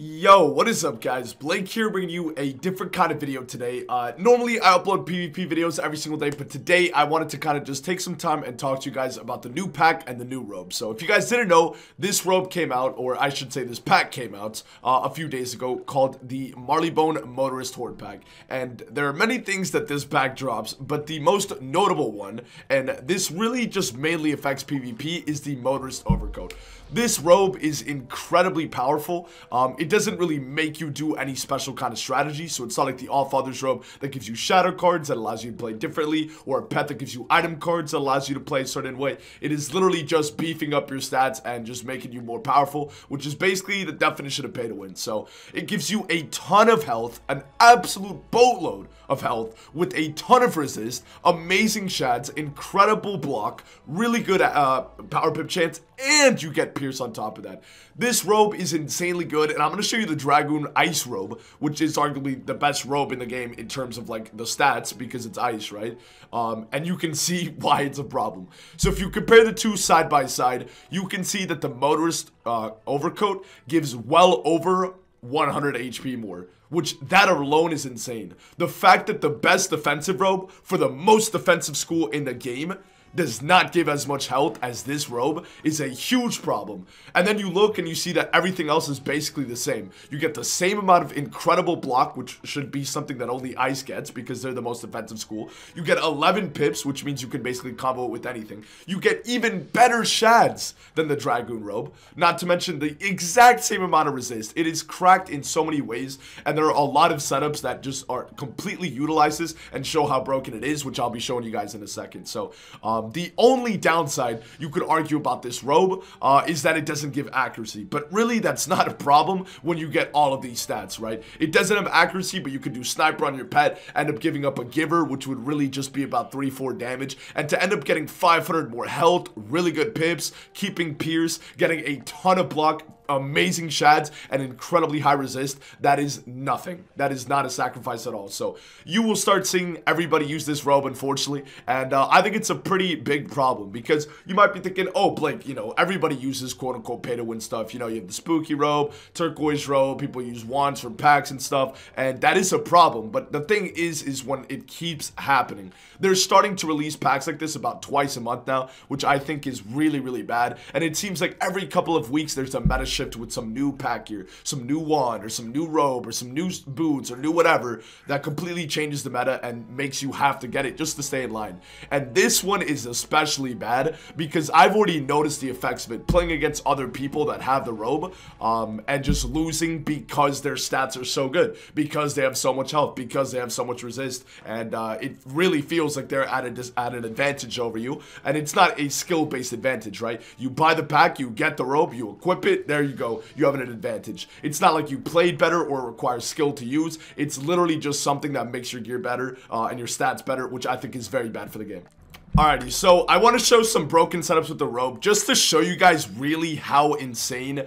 Yo, what is up guys? Blake here bringing you a different kind of video today. Normally I upload PvP videos every single day, but today I wanted to kind of just take some time and talk to you guys about the new pack and the new robe. So if you guys didn't know, this robe came out, or I should say this pack came out a few days ago, called the Marleybone Motorist Hoard Pack. And there are many things that this pack drops, but the most notable one, and this really just mainly affects PvP, is the Motorist Overcoat. This robe is incredibly powerful. It doesn't really make you do any special kind of strategy, so it's not like the Allfather's robe that gives you shadow cards that allows you to play differently, or a pet that gives you item cards that allows you to play a certain way. It is literally just beefing up your stats and just making you more powerful, which is basically the definition of pay to win. So it gives you a ton of health, an absolute boatload of health, with a ton of resist, amazing shads, incredible block, really good power pip chance, and you get pierce on top of that. This robe is insanely good, and I'm going to show you the Dragoon Ice Robe, which is arguably the best robe in the game in terms of like the stats, because it's ice, right? And you can see why it's a problem. So if you compare the two side by side, you can see that the Motorist Overcoat gives well over 100 HP more, which that alone is insane. The fact that the best defensive robe for the most defensive school in the game does not give as much health as this robe is a huge problem. And then you look and you see that everything else is basically the same. You get the same amount of incredible block, which should be something that only Ice gets because they're the most defensive school. You get 11 pips, which means you can basically combo it with anything. You get even better shads than the Dragoon robe, not to mention the exact same amount of resist. It is cracked in so many ways, and there are a lot of setups that just are completely utilize this and show how broken it is, which I'll be showing you guys in a second. So the only downside you could argue about this robe is that it doesn't give accuracy, but really that's not a problem when you get all of these stats, right? It doesn't have accuracy, but you could do sniper on your pet, end up giving up a giver, which would really just be about 3-4 damage, and to end up getting 500 more health, really good pips, keeping pierce, getting a ton of block, amazing shads, and incredibly high resist. That is nothing. That is not a sacrifice at all. So you will start seeing everybody use this robe, unfortunately, and I think it's a pretty big problem, because you might be thinking, oh Blake, you know, everybody uses quote-unquote pay-to-win stuff. You know, you have the spooky robe, turquoise robe, people use wands from packs and stuff, and that is a problem. But the thing is when it keeps happening. They're starting to release packs like this about twice a month now, which I think is really, really bad, and it seems like every couple of weeks there's a meta shift with some new pack gear, some new wand, or some new robe, or some new boots, or new whatever that completely changes the meta and makes you have to get it just to stay in line. And this one is especially bad because I've already noticed the effects of it playing against other people that have the robe, and just losing because their stats are so good, because they have so much health, because they have so much resist, and it really feels like they're at an advantage over you, and it's not a skill-based advantage, right? You buy the pack, you get the robe, you equip it, there you go, you have an advantage. It's not like you played better or requires skill to use. It's literally just something that makes your gear better and your stats better, which I think is very bad for the game. Alrighty, so I want to show some broken setups with the robe just to show you guys really how insane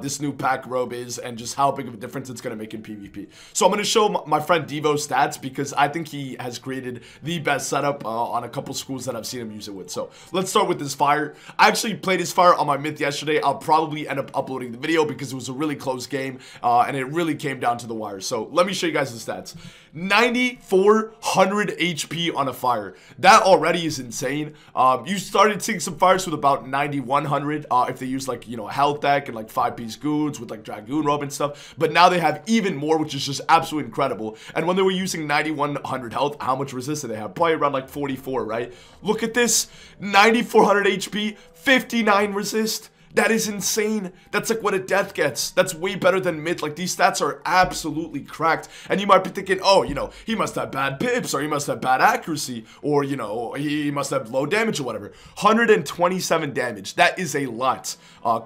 this new pack robe is, and just how big of a difference it's going to make in PvP. So I'm going to show my friend Devo's stats because I think he has created the best setup on a couple schools that I've seen him use it with. So let's start with his fire. I actually played his fire on my myth yesterday. I'll probably end up uploading the video because it was a really close game and it really came down to the wire. So let me show you guys the stats. 9,400 HP on a fire. That already is insane. You started seeing some fires with about 9,100 if they use like, you know, a health deck and like 5-piece goods with like Dragoon robe and stuff, but now they have even more, which is just absolutely incredible. And when they were using 9,100 health, how much resist did they have? Probably around like 44, right? Look at this, 9,400 HP, 59 resist. That is insane. That's like what a death gets. That's way better than mid. Like, these stats are absolutely cracked. And you might be thinking, oh, you know, he must have bad pips, or he must have bad accuracy, or, you know, he must have low damage or whatever. 127 damage. That is a lot.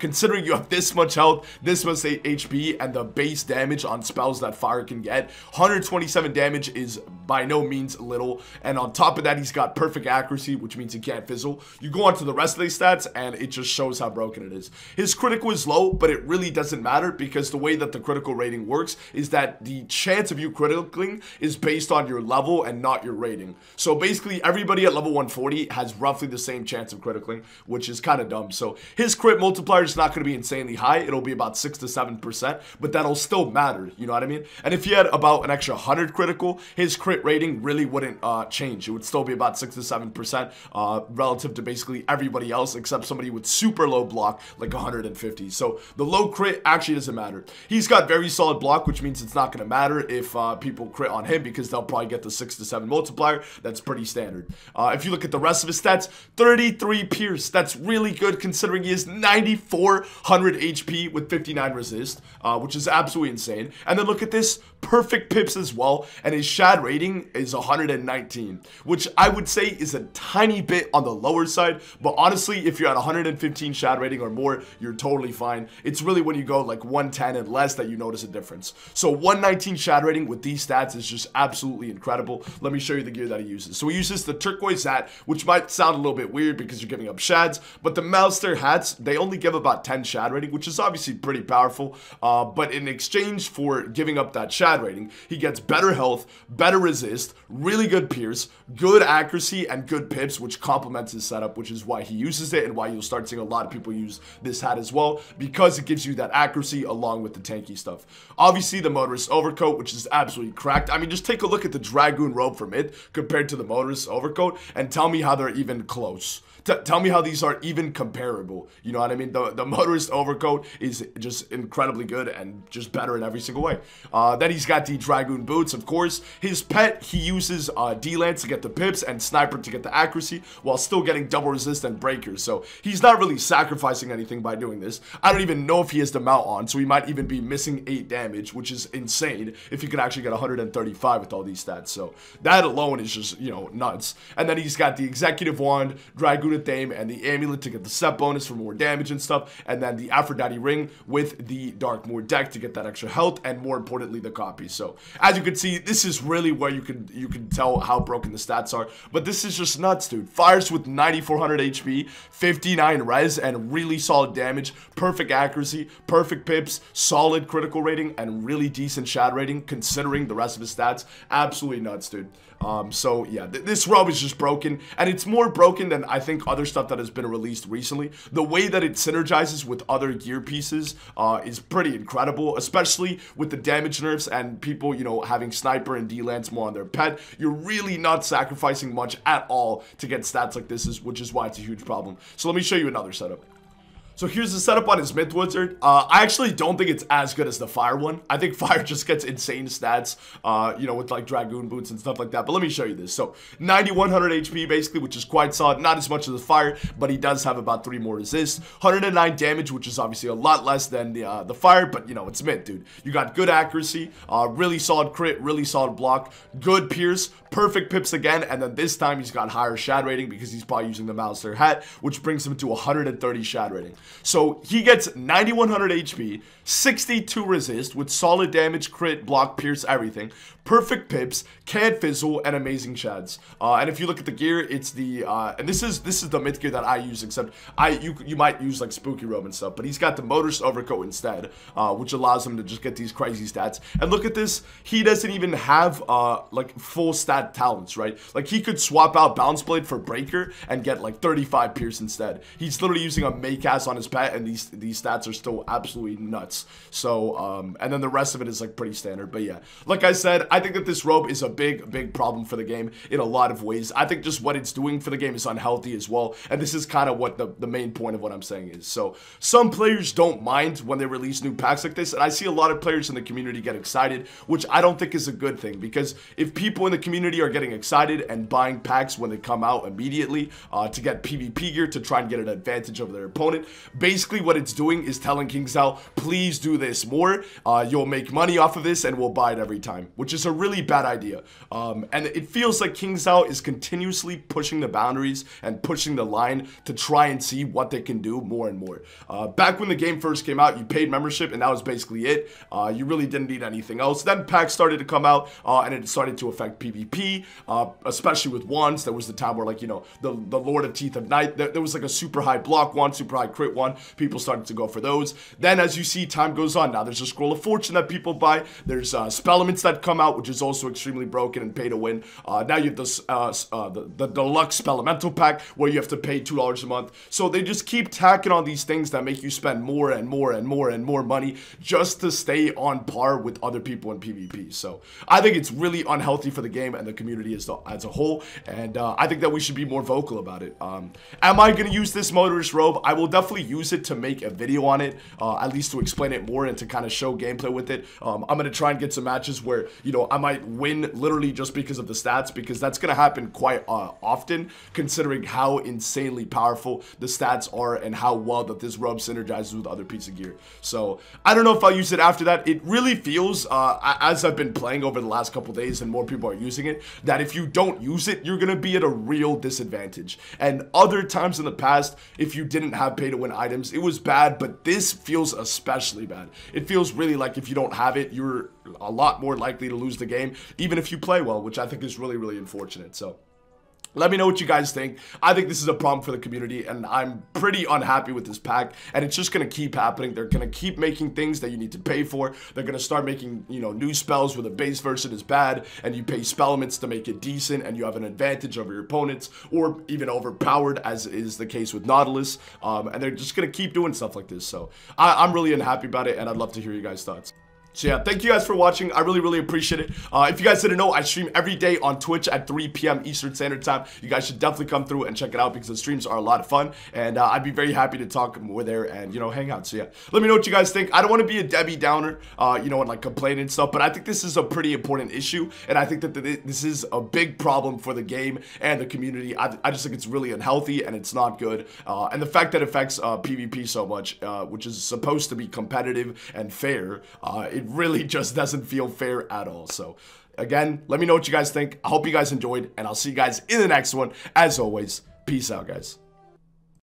Considering you have this much health, this much HP, and the base damage on spells that fire can get, 127 damage is by no means little. And on top of that, he's got perfect accuracy, which means he can't fizzle. You go on to the rest of these stats, and it just shows how broken it is. is. His critical is low, but it really doesn't matter because the way that the critical rating works is that the chance of you critically is based on your level and not your rating. So basically everybody at level 140 has roughly the same chance of critically, which is kind of dumb. So his crit multiplier is not going to be insanely high. It'll be about 6 to 7%, but that'll still matter. You know what I mean? And if he had about an extra 100 critical, his crit rating really wouldn't change. It would still be about 6 to 7% relative to basically everybody else except somebody with super low block like 150. So the low crit actually doesn't matter. He's got very solid block, which means it's not going to matter if people crit on him because they'll probably get the 6 to 7 multiplier. That's pretty standard. If you look at the rest of his stats, 33 pierce. That's really good considering he is 9400 HP with 59 resist, which is absolutely insane. And then look at this, perfect pips as well, and his shad rating is 119, which I would say is a tiny bit on the lower side, but honestly, if you're at 115 shad rating or more, you're totally fine. It's really when you go like 110 and less that you notice a difference. So 119 shad rating with these stats is just absolutely incredible. Let me show you the gear that he uses. So he uses the turquoise hat, which might sound a little bit weird because you're giving up shads, but the Malster hats, they only give about 10 shad rating, which is obviously pretty powerful, but in exchange for giving up that shad rating, he gets better health, better resist, really good pierce, good accuracy, and good pips, which complements his setup, which is why he uses it and why you'll start seeing a lot of people use this hat as well, because it gives you that accuracy along with the tanky stuff. Obviously, the Motorist Overcoat, which is absolutely cracked. I mean, just take a look at the Dragoon Robe from it compared to the Motorist Overcoat and tell me how they're even close. Tell me how these are even comparable. You know what I mean? The Motorist Overcoat is just incredibly good and just better in every single way. Then he's got the Dragoon Boots, of course. His pet, he uses D-Lance to get the pips and Sniper to get the accuracy while still getting double resist and breakers. So he's not really sacrificing anything by doing this. I don't even know if he has the mount on, so he might even be missing 8 damage, which is insane if he could actually get 135 with all these stats. So that alone is just, you know, nuts. And then he's got the Executive Wand, Dragoon Thame, and the Amulet to get the set bonus for more damage and stuff, and then the Aphrodite Ring with the Darkmoor deck to get that extra health, and more importantly, the copy. So as you can see, this is really where you can tell how broken the stats are, but this is just nuts, dude. Fires with 9400 HP, 59 res, and really solid damage, perfect accuracy, perfect pips, solid critical rating, and really decent shad rating considering the rest of his stats. Absolutely nuts, dude. So yeah, this robe is just broken, and it's more broken than I think other stuff that has been released recently. The way that it synergizes with other gear pieces is pretty incredible, especially with the damage nerfs and people, you know, having Sniper and D-Lance more on their pet. You're really not sacrificing much at all to get stats like this, which is why it's a huge problem. So let me show you another setup. So here's the setup on his Myth Wizard. I actually don't think it's as good as the Fire one. I think Fire just gets insane stats, you know, with like Dragoon Boots and stuff like that. But let me show you this. So 9100 HP basically, which is quite solid. Not as much as the Fire, but he does have about 3 more resist. 109 damage, which is obviously a lot less than the Fire, but you know, it's Myth, dude. You got good accuracy, really solid crit, really solid block, good pierce, perfect pips again, and then this time he's got higher shad rating because he's probably using the Malster hat, which brings him to 130 shad rating. So he gets 9100 HP, 62 resist with solid damage, crit, block, pierce, everything. Perfect pips, can't fizzle, and amazing shads. And if you look at the gear, it's the and this is the myth gear that I use, except you might use like Spooky Robe and stuff, but he's got the Motorist Overcoat instead, which allows him to just get these crazy stats. And look at this, he doesn't even have like full stat talents, right? Like he could swap out Bounce Blade for Breaker and get like 35 pierce instead. He's literally using a Maycast on his pet, and these stats are still absolutely nuts. So and then the rest of it is like pretty standard. But yeah, like I said, I think that this robe is a big problem for the game in a lot of ways. I think just what it's doing for the game is unhealthy as well, and this is kind of what the main point of what I'm saying is. So some players don't mind when they release new packs like this, and I see a lot of players in the community get excited, which I don't think is a good thing, because if people in the community are getting excited and buying packs when they come out immediately to get PvP gear to try and get an advantage over their opponent, basically what it's doing is telling KingsOwl, please do this more, you'll make money off of this and we'll buy it every time, which is a really bad idea. And it feels like KingsOwl is continuously pushing the boundaries and pushing the line to try and see what they can do more and more. Back when the game first came out, you paid membership and that was basically it. You really didn't need anything else. Then packs started to come out and it started to affect PvP, especially with wands. There was the time where, like, you know, the Lord of Teeth of Night, there was like a super high block wand, super high crit 1, people started to go for those. Then as you see, time goes on. Now there's a Scroll of Fortune that people buy. There's Spellements that come out, which is also extremely broken and pay to win. Now you have the Deluxe Spelemental Pack, where you have to pay $2 a month. So they just keep tacking on these things that make you spend more and more and more and more money just to stay on par with other people in PvP. So I think it's really unhealthy for the game and the community as a whole, and I think that we should be more vocal about it. Am I going to use this Motorist Robe? I will definitely use it to make a video on it, at least to explain it more and to kind of show gameplay with it. I'm going to try and get some matches where, you know, I might win literally just because of the stats, because that's going to happen quite often, considering how insanely powerful the stats are and how well that this robe synergizes with other pieces of gear. So I don't know if I'll use it after that. It really feels, as I've been playing over the last couple days and more people are using it, that if you don't use it, you're going to be at a real disadvantage. And other times in the past, if you didn't have pay to win items, it was bad, but this feels especially bad. It feels really like if you don't have it, you're a lot more likely to lose the game, even if you play well, which I think is really, really unfortunate. So let me know what you guys think. I think this is a problem for the community, and I'm pretty unhappy with this pack, and it's just going to keep happening. They're going to keep making things that you need to pay for. They're going to start making, you know, new spells where the base version is bad, and you pay Spellements to make it decent, and you have an advantage over your opponents, or even overpowered, as is the case with Nautilus, and they're just going to keep doing stuff like this. So I'm really unhappy about it, and I'd love to hear you guys' thoughts. So yeah, thank you guys for watching. I really, really appreciate it. If you guys didn't know, I stream every day on Twitch at 3 p.m. Eastern Standard Time. You guys should definitely come through and check it out, because the streams are a lot of fun. And I'd be very happy to talk more there and, you know, hang out. So yeah, let me know what you guys think. I don't want to be a Debbie Downer, you know, and like complain and stuff, but I think this is a pretty important issue. And I think that this is a big problem for the game and the community. I just think it's really unhealthy and it's not good. And the fact that it affects PvP so much, which is supposed to be competitive and fair, it really just doesn't feel fair at all. So again, let me know what you guys think. I hope you guys enjoyed, and I'll see you guys in the next one. As always, peace out, guys.